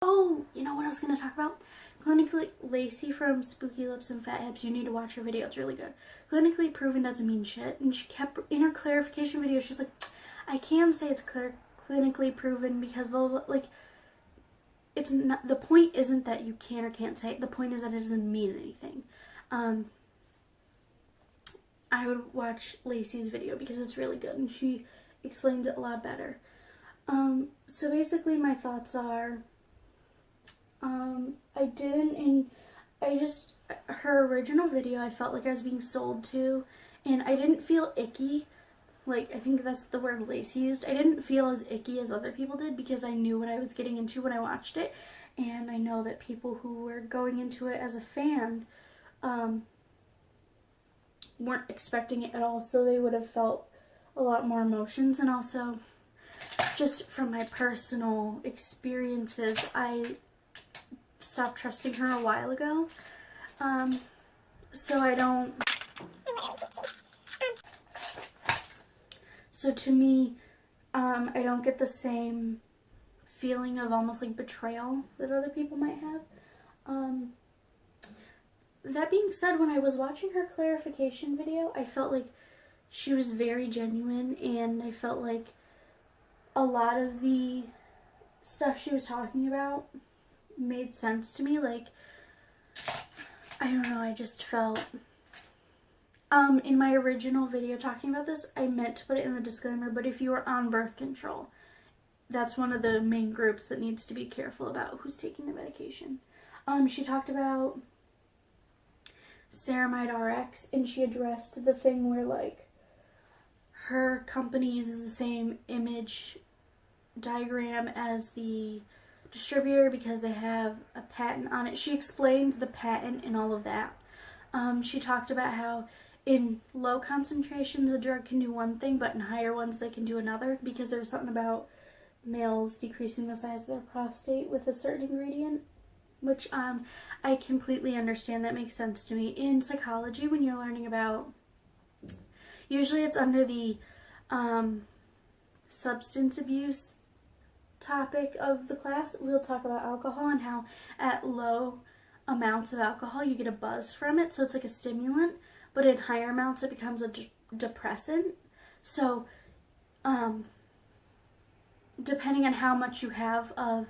Oh, you know what I was going to talk about? Clinically, Lacey from Spooky Lips and Fat Hips, you need to watch her video. It's really good. Clinically proven doesn't mean shit. And she kept, in her clarification video, she's like, I can say it's clinically proven because blah, blah, blah. Like, it's not, the point isn't that you can or can't say it. The point is that it doesn't mean anything. I would watch Lacey's video because it's really good and she explains it a lot better. So basically my thoughts are, her original video, I felt like I was being sold to, and I didn't feel icky. Like, I think that's the word Lacey used. I didn't feel as icky as other people did because I knew what I was getting into when I watched it, and I know that people who were going into it as a fan, weren't expecting it at all, so they would have felt a lot more emotions. And also, just from my personal experiences, I stopped trusting her a while ago. So to me, I don't get the same feeling of almost like betrayal that other people might have. That being said, when I was watching her clarification video, I felt like she was very genuine, and I felt like a lot of the stuff she was talking about made sense to me. Like, I don't know, I just felt, in my original video talking about this, I meant to put it in the disclaimer, but if you are on birth control, that's one of the main groups that needs to be careful about who's taking the medication. She talked about Ceramide RX, and she addressed the thing where, like, her company uses the same image diagram as the distributor because they have a patent on it. She explained the patent and all of that. She talked about how in low concentrations a drug can do one thing, but in higher ones they can do another, because there was something about males decreasing the size of their prostate with a certain ingredient, which I completely understand. That makes sense to me. In psychology, when you're learning about, usually it's under the substance abuse topic of the class, we'll talk about alcohol and how at low amounts of alcohol you get a buzz from it, so it's like a stimulant, but in higher amounts it becomes a depressant. So depending on how much you have of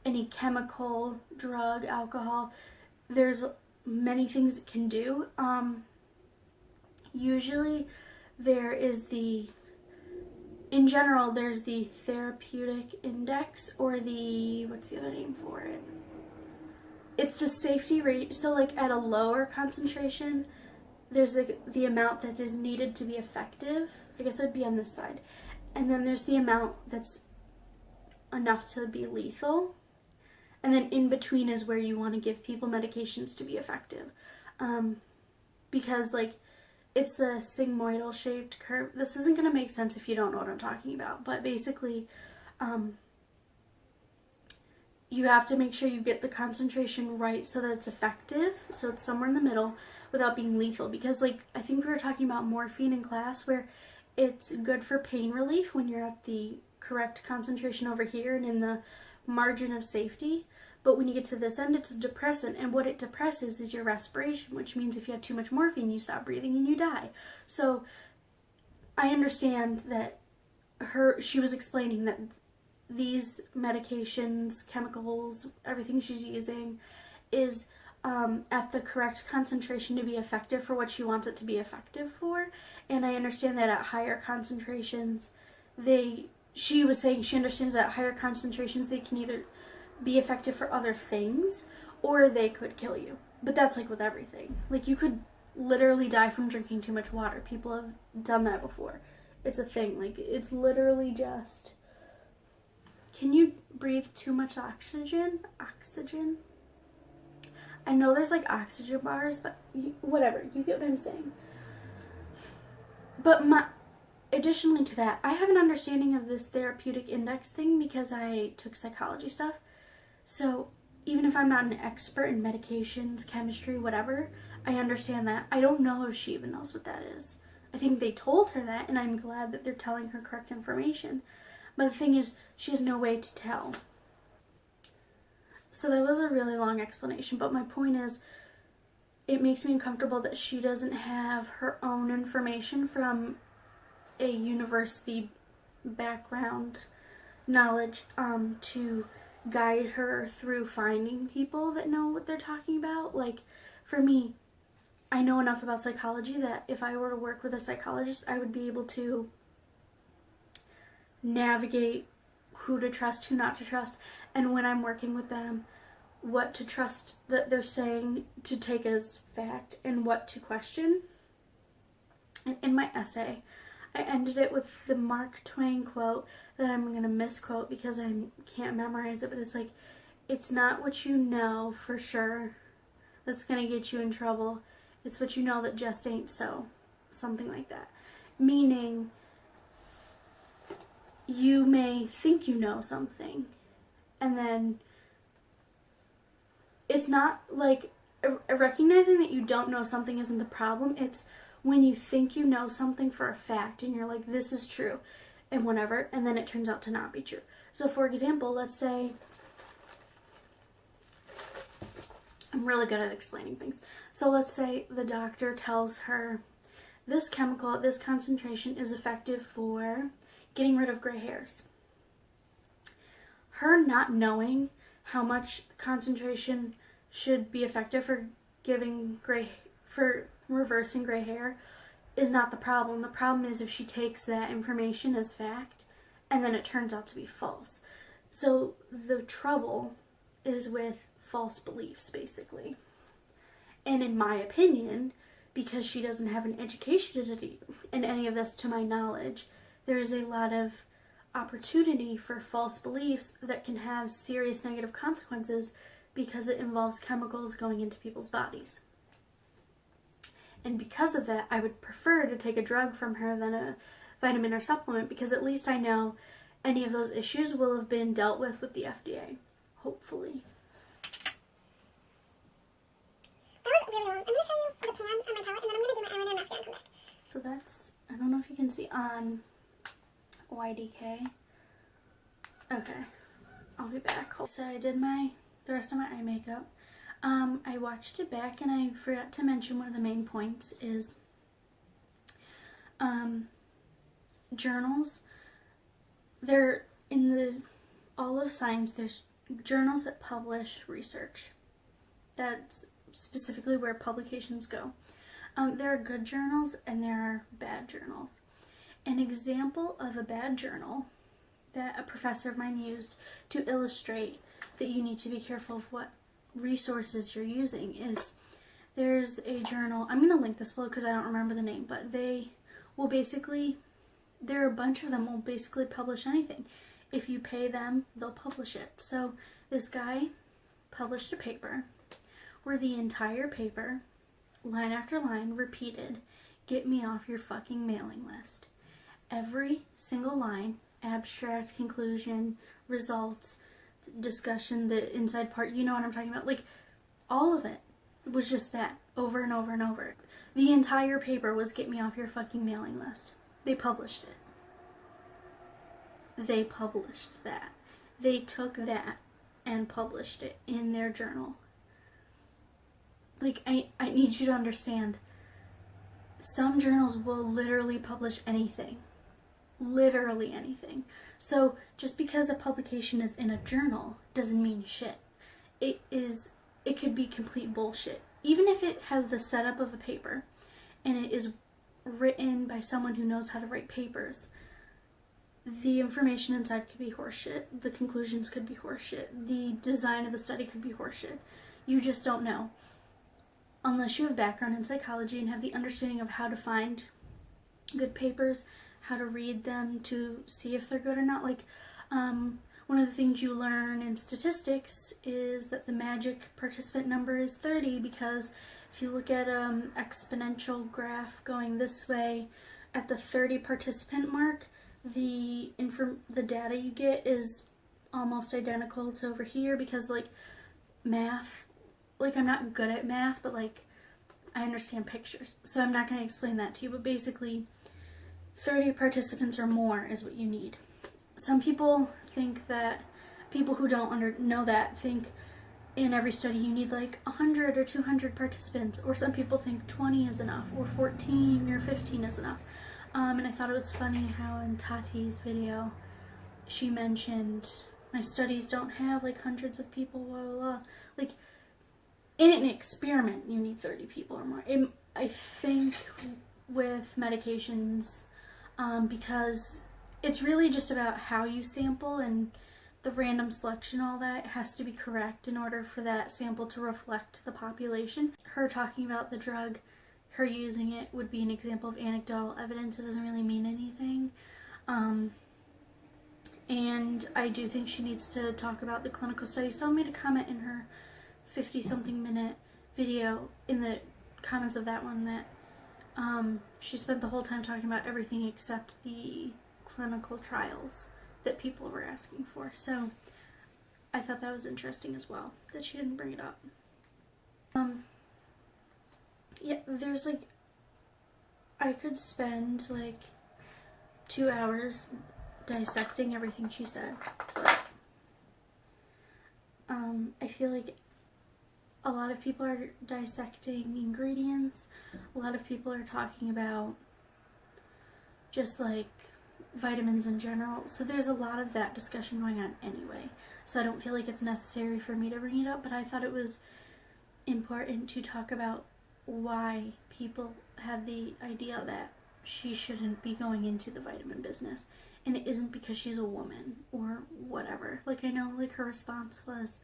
any chemical, drug, alcohol, there's many things it can do. Usually there is in general, there's the therapeutic index, or what's the other name for it? It's the safety rate. So like at a lower concentration, there's like the amount that is needed to be effective. I guess it would be on this side. And then there's the amount that's enough to be lethal. And then in between is where you want to give people medications to be effective. Because like, it's the sigmoidal shaped curve. This isn't going to make sense if you don't know what I'm talking about, but basically, you have to make sure you get the concentration right so that it's effective, so it's somewhere in the middle without being lethal. Because like, I think we were talking about morphine in class, where it's good for pain relief when you're at the correct concentration over here and in the margin of safety. But when you get to this end, it's a depressant, and what it depresses is your respiration, which means if you have too much morphine, you stop breathing and you die. So I understand that she was explaining that these medications, chemicals, everything she's using is at the correct concentration to be effective for what she wants it to be effective for. And I understand that at higher concentrations, she was saying she understands that at higher concentrations they can either be effective for other things or they could kill you. But that's like with everything. Like, you could literally die from drinking too much water. People have done that before. It's a thing. Like, it's literally just, can you breathe too much oxygen? I know there's like oxygen bars, but whatever, you get what I'm saying. But additionally to that, I have an understanding of this therapeutic index thing because I took psychology stuff. So even if I'm not an expert in medications, chemistry, whatever, I understand that. I don't know if she even knows what that is. I think they told her that, and I'm glad that they're telling her correct information. But the thing is, she has no way to tell. So that was a really long explanation, but my point is, it makes me uncomfortable that she doesn't have her own information from a university background knowledge to guide her through finding people that know what they're talking about. Like, for me, I know enough about psychology that if I were to work with a psychologist, I would be able to navigate who to trust, who not to trust, and when I'm working with them, what to trust that they're saying to take as fact and what to question. And in my essay, I ended it with the Mark Twain quote that I'm going to misquote because I can't memorize it, but it's like, it's not what you know for sure that's going to get you in trouble. It's what you know that just ain't so. Something like that. Meaning, you may think you know something, and then it's not like recognizing that you don't know something isn't the problem. It's when you think you know something for a fact and you're like, this is true, and whatever, and then it turns out to not be true. So for example, let's say, I'm really good at explaining things. So let's say the doctor tells her this chemical at this concentration is effective for getting rid of gray hairs. Her not knowing how much concentration should be effective for reversing gray hair is not the problem. The problem is if she takes that information as fact and then it turns out to be false. So the trouble is with false beliefs, basically. And in my opinion, because she doesn't have an education in any of this to my knowledge, there's a lot of opportunity for false beliefs that can have serious negative consequences because it involves chemicals going into people's bodies. And because of that, I would prefer to take a drug from her than a vitamin or supplement, because at least I know any of those issues will have been dealt with the FDA. Hopefully. That was really long. I'm going to show you the pan on my palette, and then I'm going to do my eyeliner and mascara and come back. So that's, I don't know if you can see on YDK. Okay, I'll be back. So I did the rest of my eye makeup. I watched it back and I forgot to mention one of the main points is journals. They're in all of science, there's journals that publish research. That's specifically where publications go. There are good journals and there are bad journals. An example of a bad journal that a professor of mine used to illustrate that you need to be careful of what resources you're using is, there's a journal, I'm going to link this below because I don't remember the name, but they will basically, there are a bunch of them will basically publish anything. If you pay them, they'll publish it. So this guy published a paper where the entire paper, line after line, repeated, "Get me off your fucking mailing list." Every single line, abstract, conclusion, results, discussion, the inside part, you know what I'm talking about. Like, all of it was just that, over and over and over. The entire paper was "Get me off your fucking mailing list." They published it. They published that. They took that and published it in their journal. Like, I need you to understand, some journals will literally publish anything. Literally anything. So just because a publication is in a journal doesn't mean shit. It could be complete bullshit. Even if it has the setup of a paper and it is written by someone who knows how to write papers, the information inside could be horseshit. The conclusions could be horseshit. The design of the study could be horseshit. You just don't know. Unless you have background in psychology and have the understanding of how to find good papers, how to read them to see if they're good or not. Like, one of the things you learn in statistics is that the magic participant number is 30, because if you look at an exponential graph going this way, at the 30 participant mark, the data you get is almost identical to over here, because like math, like I'm not good at math, but like I understand pictures, so I'm not going to explain that to you, but basically 30 participants or more is what you need. Some people think that, people who don't know that think in every study you need like 100 or 200 participants, or some people think 20 is enough, or 14 or 15 is enough. And I thought it was funny how in Tati's video she mentioned, my studies don't have like hundreds of people, blah blah blah. Like, in an experiment you need 30 people or more. I think with medications, because it's really just about how you sample, and the random selection, all that has to be correct in order for that sample to reflect the population. Her talking about the drug, her using it, would be an example of anecdotal evidence. It doesn't really mean anything. And I do think she needs to talk about the clinical study. Someone made a comment in her 50-something minute video, in the comments of that one, that she spent the whole time talking about everything except the clinical trials that people were asking for. So I thought that was interesting as well, that she didn't bring it up. Yeah, there's like, I could spend like 2 hours dissecting everything she said, but I feel like a lot of people are dissecting ingredients. A lot of people are talking about just like vitamins in general. So there's a lot of that discussion going on anyway. So I don't feel like it's necessary for me to bring it up, but I thought it was important to talk about why people have the idea that she shouldn't be going into the vitamin business. And it isn't because she's a woman or whatever. Like, I know like her response was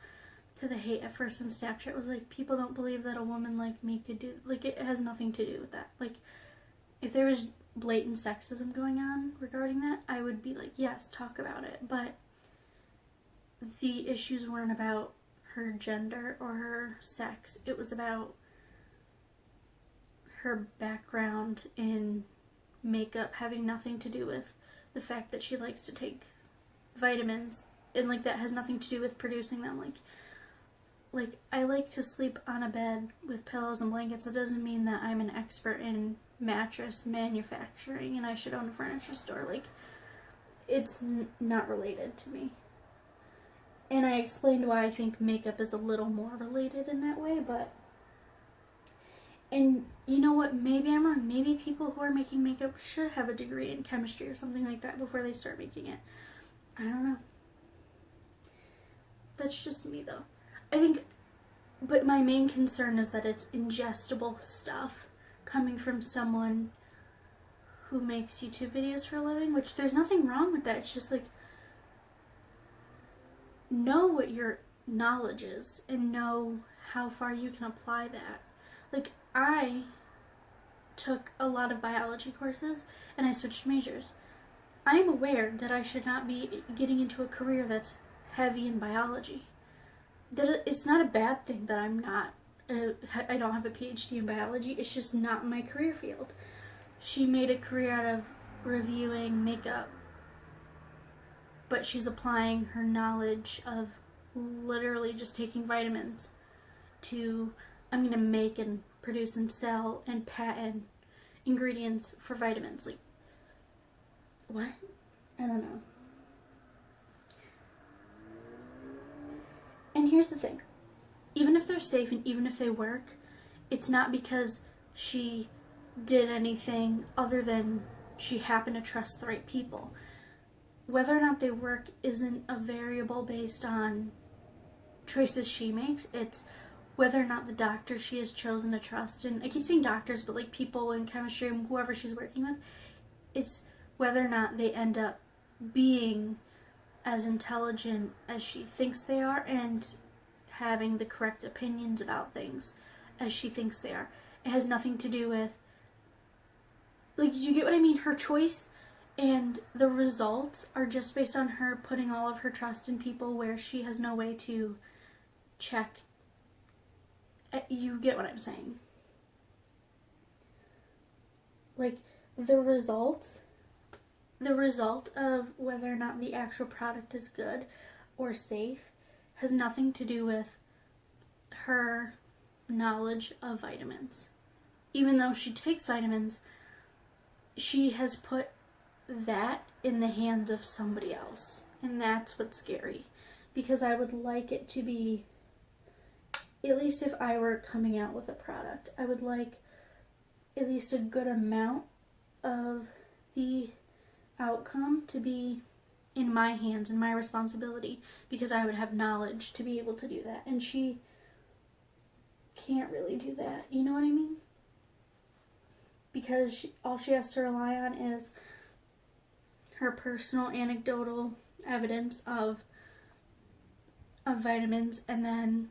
to the hate at first on Snapchat was like, people don't believe that a woman like me could do, like, it has nothing to do with that. Like, if there was blatant sexism going on regarding that, I would be like, yes, talk about it. But the issues weren't about her gender or her sex. It was about her background in makeup having nothing to do with the fact that she likes to take vitamins, and like that has nothing to do with producing them. Like I like to sleep on a bed with pillows and blankets. It doesn't mean that I'm an expert in mattress manufacturing and I should own a furniture store. Like, it's not related to me. And I explained why I think makeup is a little more related in that way, but, and you know what, maybe I'm wrong. Maybe people who are making makeup should have a degree in chemistry or something like that before they start making it. I don't know. That's just me though. I think, but my main concern is that it's ingestible stuff coming from someone who makes YouTube videos for a living, which there's nothing wrong with that. It's just like, know what your knowledge is and know how far you can apply that. Like, I took a lot of biology courses and I switched majors. I am aware that I should not be getting into a career that's heavy in biology. That it's not a bad thing that I'm not, I don't have a PhD in biology. It's just not my career field. She made a career out of reviewing makeup, but she's applying her knowledge of literally just taking vitamins to, I'm going to make and produce and sell and patent ingredients for vitamins. Like, what? I don't know. And here's the thing. Even if they're safe and even if they work, it's not because she did anything other than she happened to trust the right people. Whether or not they work isn't a variable based on choices she makes. It's whether or not the doctor she has chosen to trust, and I keep saying doctors, but like people in chemistry and whoever she's working with, it's whether or not they end up being as intelligent as she thinks they are and having the correct opinions about things as she thinks they are. It has nothing to do with, like, do you get what I mean? Her choice and the results are just based on her putting all of her trust in people where she has no way to check. You get what I'm saying? Like, the result of whether or not the actual product is good or safe has nothing to do with her knowledge of vitamins. Even though she takes vitamins, she has put that in the hands of somebody else. And that's what's scary. Because I would like it to be at least if I were coming out with a product, I would like at least a good amount of the outcome to be in my hands and my responsibility, because I would have knowledge to be able to do that. And she can't really do that, you know what I mean? Because all she has to rely on is her personal anecdotal evidence of vitamins, and then,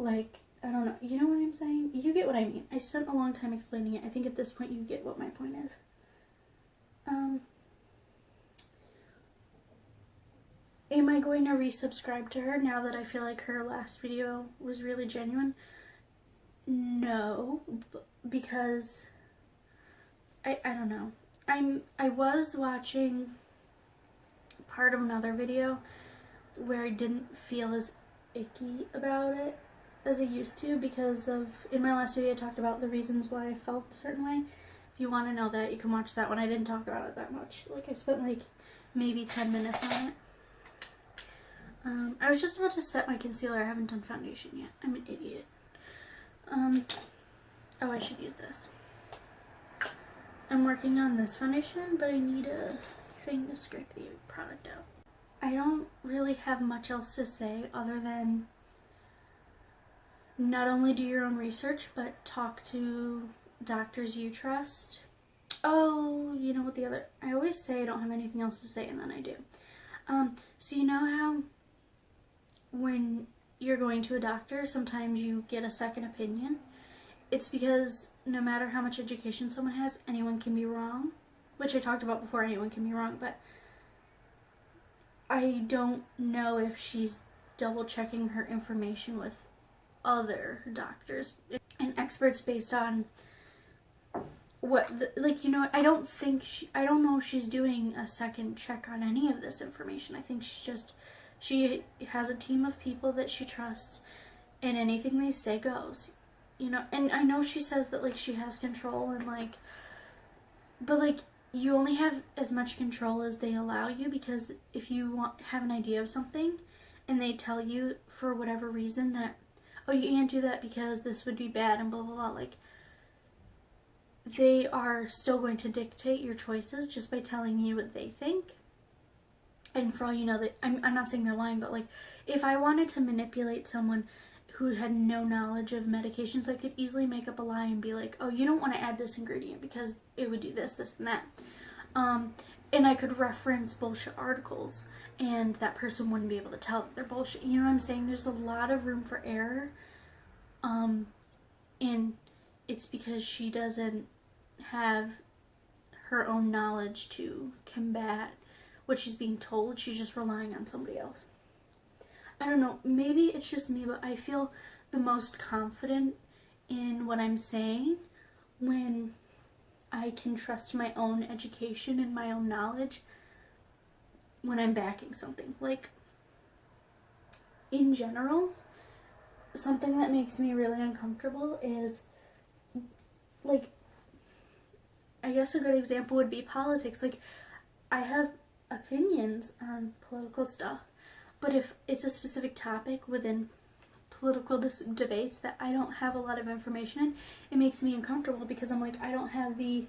like, I don't know, you know what I'm saying? You get what I mean. I spent a long time explaining it. I think at this point you get what my point is. Am I going to resubscribe to her now that I feel like her last video was really genuine? No, because I don't know. I was watching part of another video where I didn't feel as icky about it as I used to, because of, in my last video I talked about the reasons why I felt a certain way. If you want to know that, you can watch that one. I didn't talk about it that much. Like, I spent like maybe 10 minutes on it. I was just about to set my concealer. I haven't done foundation yet. I'm an idiot. Oh, I should use this. I'm working on this foundation, but I need a thing to scrape the product out. I don't really have much else to say other than not only do your own research, but talk to doctors you trust. Oh, you know what the other... I always say I don't have anything else to say, and then I do. So you know how when you're going to a doctor, sometimes you get a second opinion? It's because no matter how much education someone has, anyone can be wrong. Which I talked about before, anyone can be wrong, but I don't know if she's double checking her information with other doctors and experts based on what, like, you know, I don't know if she's doing a second check on any of this information. I think she has a team of people that she trusts, and anything they say goes, you know. And I know she says that, like, she has control, and like, but like, you only have as much control as they allow you, because if you have an idea of something and they tell you for whatever reason that, oh, you can't do that because this would be bad and blah blah blah, like, they are still going to dictate your choices just by telling you what they think. And for all you know, that I'm not saying they're lying, but like, if I wanted to manipulate someone who had no knowledge of medications, I could easily make up a lie and be like, oh, you don't want to add this ingredient because it would do this, this, and that. And I could reference bullshit articles, and that person wouldn't be able to tell that they're bullshit. You know what I'm saying? There's a lot of room for error. And it's because she doesn't have her own knowledge to combat what she's being told. She's just relying on somebody else. I don't know, maybe it's just me, but I feel the most confident in what I'm saying when I can trust my own education and my own knowledge when I'm backing something. Like, in general, something that makes me really uncomfortable is, like, I guess a good example would be politics. Like, I have opinions on political stuff, but if it's a specific topic within political debates that I don't have a lot of information in, it makes me uncomfortable, because I'm like, I don't have the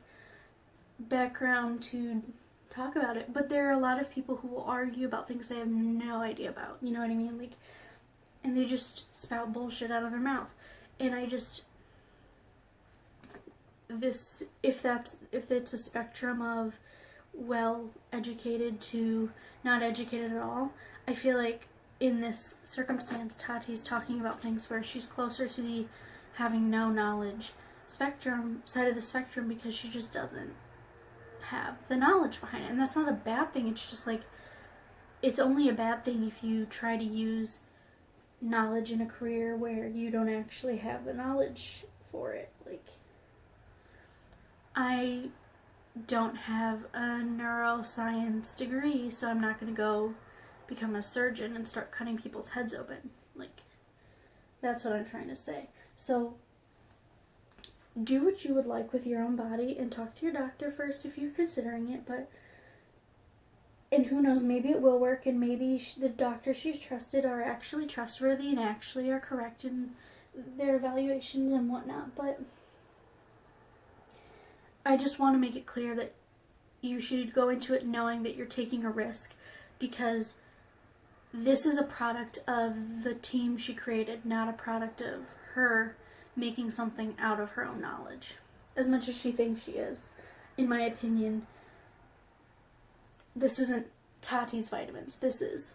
background to talk about it. But there are a lot of people who will argue about things they have no idea about, you know what I mean? Like, and they just spout bullshit out of their mouth. And I just, if it's a spectrum of well educated to not educated at all, I feel like in this circumstance, Tati's talking about things where she's closer to the having no knowledge side of the spectrum, because she just doesn't have the knowledge behind it. And that's not a bad thing. It's just like, it's only a bad thing if you try to use knowledge in a career where you don't actually have the knowledge for it. Like, I don't have a neuroscience degree, so I'm not going to go become a surgeon and start cutting people's heads open. Like, that's what I'm trying to say. So do what you would like with your own body, and talk to your doctor first if you're considering it, but And who knows, maybe it will work, and maybe the doctors she's trusted are actually trustworthy and actually are correct in their evaluations and whatnot. But I just want to make it clear that you should go into it knowing that you're taking a risk, because this is a product of the team she created, not a product of her making something out of her own knowledge, as much as she thinks she is. In my opinion, this isn't Tati's vitamins. This is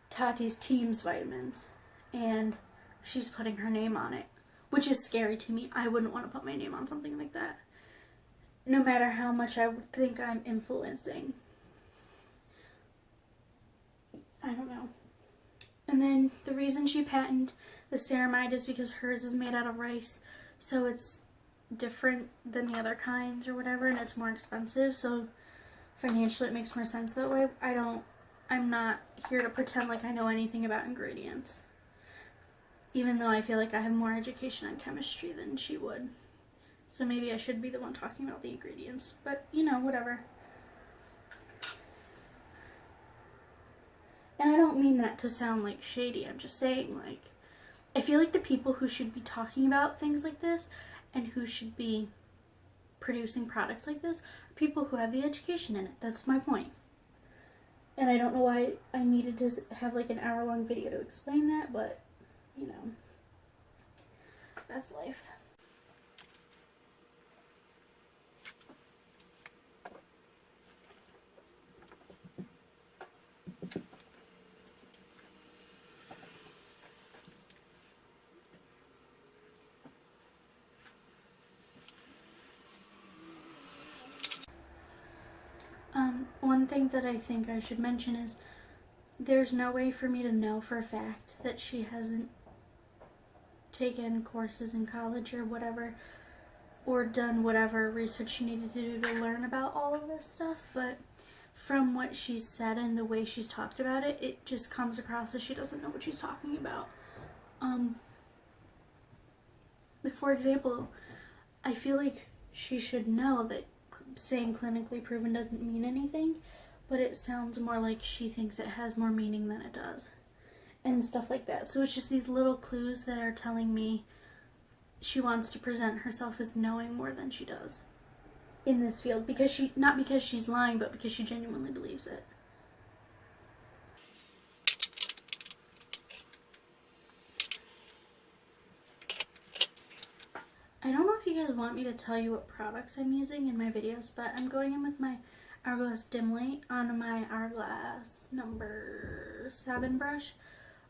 Tati's team's vitamins, and she's putting her name on it, which is scary to me. I wouldn't want to put my name on something like that, no matter how much I would think I'm influencing. I don't know. And then the reason she patented the ceramide is because hers is made out of rice, so it's different than the other kinds or whatever, and it's more expensive, so financially it makes more sense that way. I'm not here to pretend like I know anything about ingredients, even though I feel like I have more education on chemistry than she would. So maybe I should be the one talking about the ingredients, but you know, whatever. And I don't mean that to sound like shady. I'm just saying, like, I feel like the people who should be talking about things like this and who should be producing products like this are people who have the education in it. That's my point. And I don't know why I needed to have like an hour-long video to explain that, but, you know, that's life. One thing that I think I should mention is there's no way for me to know for a fact that she hasn't taken courses in college or whatever, or done whatever research she needed to do to learn about all of this stuff, but from what she's said and the way she's talked about it, it just comes across as she doesn't know what she's talking about. For example, I feel like she should know that saying clinically proven doesn't mean anything, but it sounds more like she thinks it has more meaning than it does, and stuff like that. So it's just these little clues that are telling me she wants to present herself as knowing more than she does in this field, because not because she's lying, but because she genuinely believes it. I don't know if you guys want me to tell you what products I'm using in my videos, but I'm going in with my Hourglass Dim Light on my Hourglass number 7 brush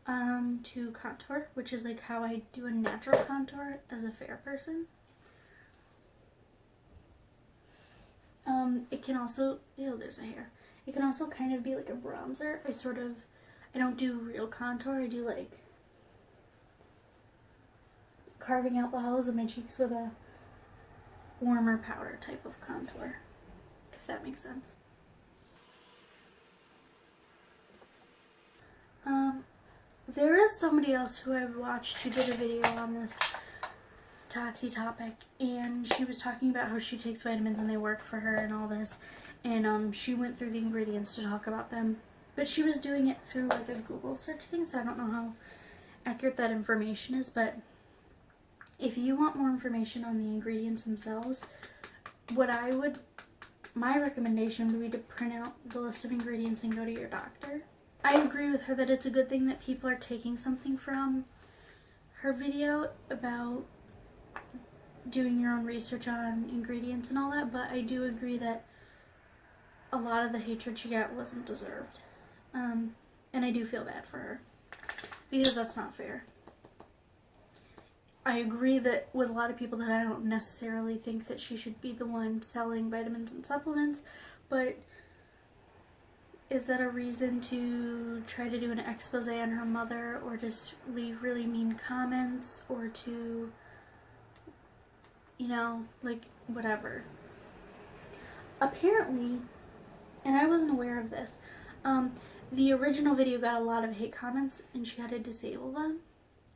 to contour, which is like how I do a natural contour as a fair person. It can also, ew, there's a hair. It can also kind of be like a bronzer. I don't do real contour, I do like carving out the hollows of my cheeks with a warmer powder type of contour, if that makes sense. There is somebody else who I've watched who did a video on this Tati topic, and she was talking about how she takes vitamins and they work for her and all this, and she went through the ingredients to talk about them, but she was doing it through like a Google search thing, so I don't know how accurate that information is, but if you want more information on the ingredients themselves, my recommendation would be to print out the list of ingredients and go to your doctor. I agree with her that it's a good thing that people are taking something from her video about doing your own research on ingredients and all that, but I do agree that a lot of the hatred she got wasn't deserved. And I do feel bad for her, because that's not fair. I agree that with a lot of people that I don't necessarily think that she should be the one selling vitamins and supplements, but is that a reason to try to do an expose on her mother, or just leave really mean comments, or to, you know, like, whatever? Apparently, and I wasn't aware of this, the original video got a lot of hate comments and she had to disable them,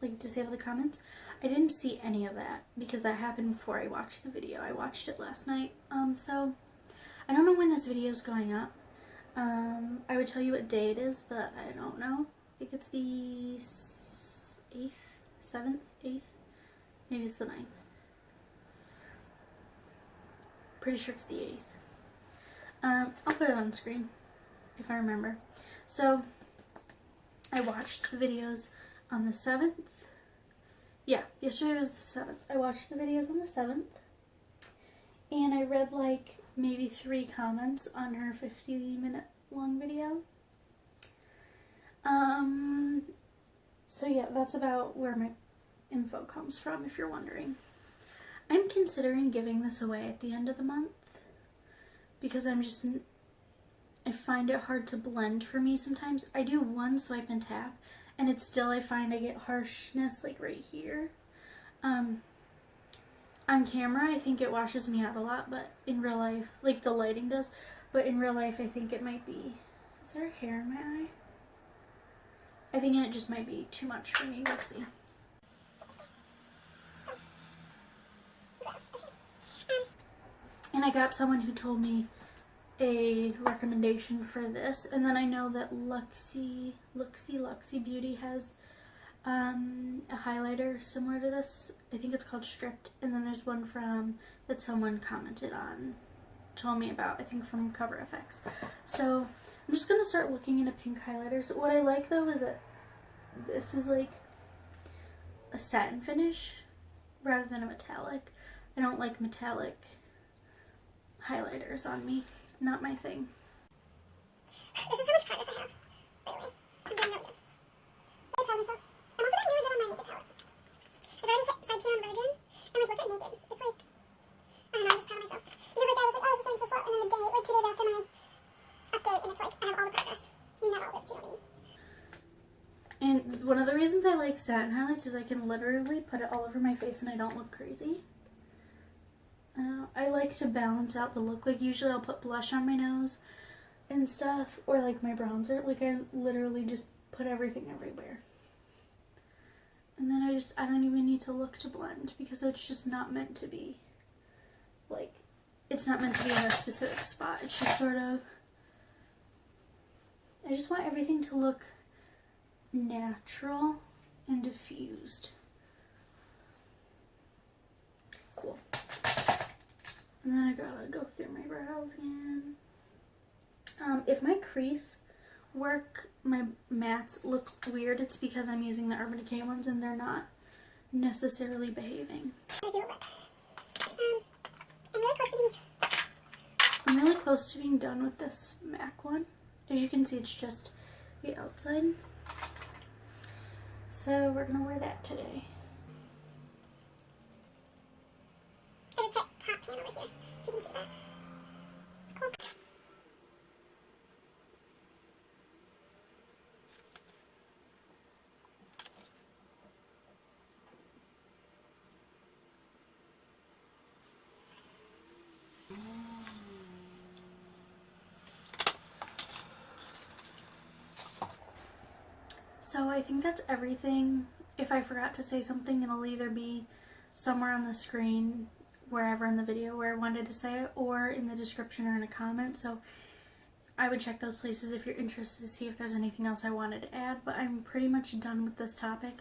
like disable the comments. I didn't see any of that because that happened before I watched the video. I watched it last night, so I don't know when this video is going up. I would tell you what day it is, but I don't know. I think it's the 8th, 7th, 8th. Maybe it's the 9th. Pretty sure it's the 8th. I'll put it on screen if I remember. So, I watched the videos on the 7th. Yeah, yesterday was the 7th. I watched the videos on the 7th. And I read like maybe 3 comments on her 50-minute long video. So yeah, that's about where my info comes from, if you're wondering. I'm considering giving this away at the end of the month because I find it hard to blend for me sometimes. I do one swipe and tap, and it's still, I find I get harshness like right here. On camera, I think it washes me out a lot, but in real life, like the lighting does, but in real life, I think it might be, is there hair in my eye? I think it just might be too much for me, we'll see. And I got someone who told me a recommendation for this, and then I know that Luxy Beauty has a highlighter similar to this. I think it's called Stripped, and then there's one that someone commented on, told me about, I think from Cover FX. So I'm just gonna start looking into pink highlighters. What I like though is that this is like a satin finish rather than a metallic. I don't like metallic highlighters on me. Not my thing. This is how much progress I have. Really. I'm doing really good. Very proud of myself. I'm also doing really good on my naked palette. I've already hit side pan virgin, and like look at naked. It's like, I don't know, I'm just proud of myself. Because like I was like, oh, this is getting so slow, and then the day, like 2 days after my update, and it's like, I have all the progress. You never all of it, you know what I mean? And one of the reasons I like satin highlights is I can literally put it all over my face and I don't look crazy. I like to balance out the look. Like usually I'll put blush on my nose and stuff, or like my bronzer. Like I literally just put everything everywhere. And then I don't even need to look to blend because it's just not meant to be. Like, it's not meant to be in a specific spot. It's just sort of, I just want everything to look natural and diffused. Cool. And then I gotta go through my brows again. If my crease work, my mattes look weird, it's because I'm using the Urban Decay ones and they're not necessarily behaving. I do look. I'm really close to being... I'm really close to being done with this MAC one. As you can see, it's just the outside. So we're gonna wear that today. I just hit top pan over here, if you can see that. Cool. So I think that's everything. If I forgot to say something, it'll either be somewhere on the screen, wherever in the video where I wanted to say it, or in the description or in a comment. So I would check those places if you're interested to see if there's anything else I wanted to add. But I'm pretty much done with this topic.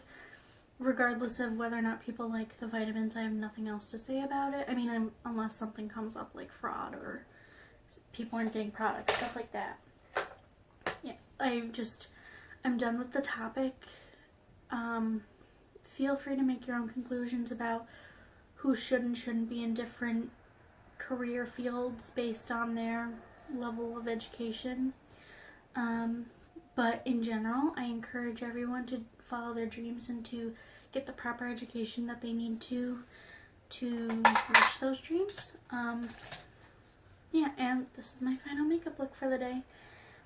Regardless of whether or not people like the vitamins, I have nothing else to say about it. I mean, unless something comes up like fraud or people aren't getting products, stuff like that. Yeah, I'm done with the topic. Feel free to make your own conclusions about who should and shouldn't be in different career fields based on their level of education. But in general, I encourage everyone to follow their dreams and to get the proper education that they need to reach those dreams. Yeah, and this is my final makeup look for the day.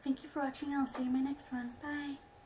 Thank you for watching. I'll see you in my next one. Bye.